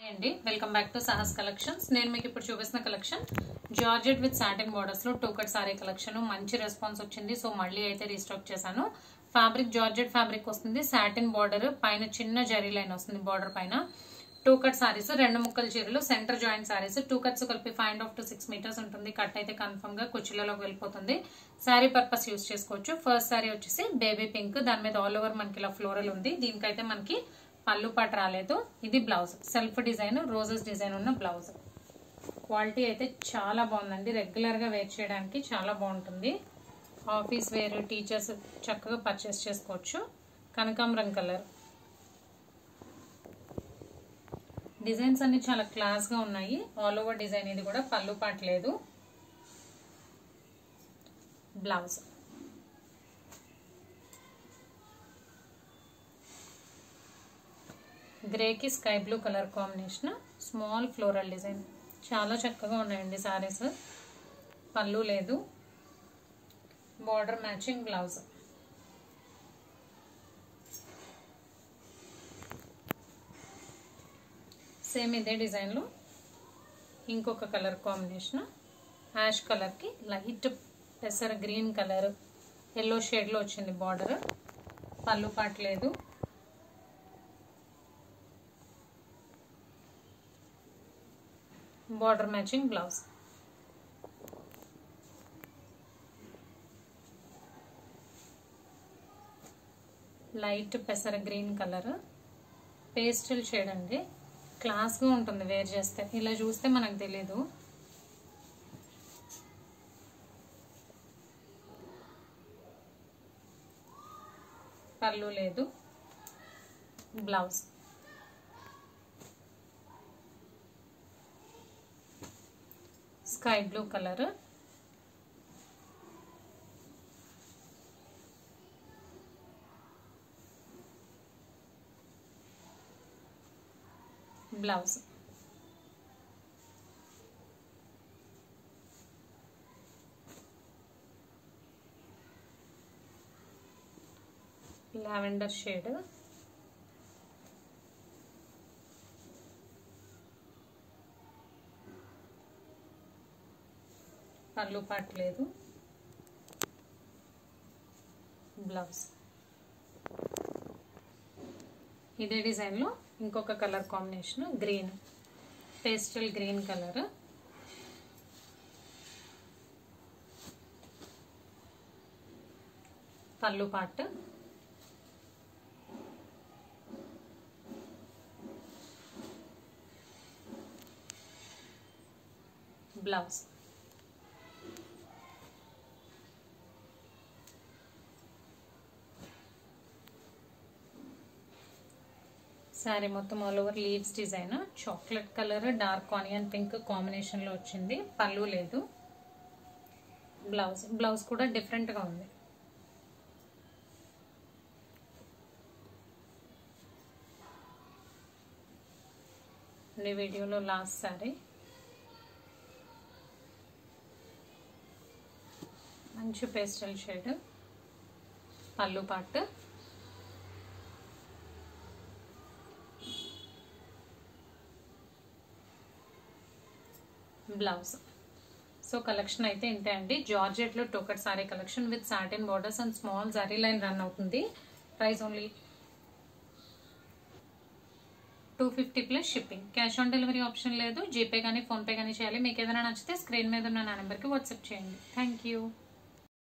అండి welcome back to Sahas collections. నేను మీకు ఇప్పుడు చూపిస్తున్న collection georgette with satin borders లో టూ కట్ సారీ కలెక్షన్. మంచి రెస్పాన్స్ వచ్చింది, సో మళ్ళీ అయితే రీస్టాక్ చేశాను. ఫ్యాబ్రిక్ జార్జెట్ ఫ్యాబ్రిక్ వస్తుంది, సాటిన్ బోర్డర్ పైన చిన్న జరీ లైన్ వస్తుంది బోర్డర్ పైన. టూ కట్ సారీస్, రెండు ముక్కల చీరలు, centre joint saris. Two cuts కలిపి 5.5 to 6 meters ఉంటుంది. కట్ అయితే కన్ఫర్మ్ గా కుర్చీలలోకి వెళ్ళిపోతుంది. శారీ పర్పస్ యూస్ చేసుకోవచ్చు. ఫస్ట్ శారీ వచ్చేసి బేబీ పింక్, దాని మీద ఆల్ ఓవర్ మనకి ఇలా ఫ్లోరల్ ఉంది. దీనికైతే మనకి పళ్ళు పాటు రాలేదు. ఇది blouse, self design roses design ఉన్న బ్లౌజ్. క్వాలిటీ అయితే చాలా బాగుందండి, రెగ్యులర్ గా వేర్ చేయడానికి చాలా బాగుంటుంది. ఆఫీస్ వేర్, టీచర్స్ చక్కగా పర్చేస్ చేసుకోవచ్చు. కనకాంబరం కలర్. డిజైన్స్ అన్ని చాలా క్లాస్ గా ఉన్నాయి. ఆల్ ఓవర్ డిజైన్, ఇది కూడా పళ్ళు పాటు లేదు. బ్లౌజ్ గ్రేకి sky blue colour combination, small floral design. చాలా చక్కగా ఉన్నాయండి సారీస్. పళ్ళు లేదు. Border matching blouse. సేమ్ ఇదే డిజైన్లో ఇంకొక కలర్ కాంబినేషన్, యాష్ కలర్కి లైట్ పెసర గ్రీన్ కలర్, ఎల్లో షేడ్లో వచ్చింది బార్డర్. పళ్ళు పాటు లేదు. Border matching blouse. లైట్ పెసర గ్రీన్ కలర్, పేస్టల్ షేడ్ అండి. క్లాస్గా ఉంటుంది వేర్ చేస్తే, ఇలా చూస్తే మనకు తెలీదు. పళ్ళు లేదు. Blouse sky blue colour, blouse. Lavender shade, పళ్ళు పాటు లేదు. బ్లౌజ్. ఇదే డిజైన్లో ఇంకొక colour combination, green, pastel green colour. పళ్ళు పాటు. బ్లౌజ్. శారీ మొత్తం all over leaves design, chocolate colour dark onion pink కాంబినేషన్లో వచ్చింది. పళ్ళు లేదు. బ్లౌజ్. బ్లౌజ్ కూడా డిఫరెంట్గా ఉంది. ఈ వీడియోలో లాస్ట్ శారీ. మంచి పేస్టల్ షేడ్. పళ్ళు పాటు. బ్లౌజ్. సో కలెక్షన్ అయితే ఇంతే అండి. జార్జెట్లో టోకట్ sari collection with satin borders and small zari line run అవుతుంది. Price only 250 plus shipping. Cash on delivery option లేదు. జీపే కానీ ఫోన్పే కానీ చేయాలి. మీకు ఏదైనా నచ్చితే స్క్రీన్ మీద ఉన్న నా నెంబర్కి వాట్సాప్ చేయండి. Thank you.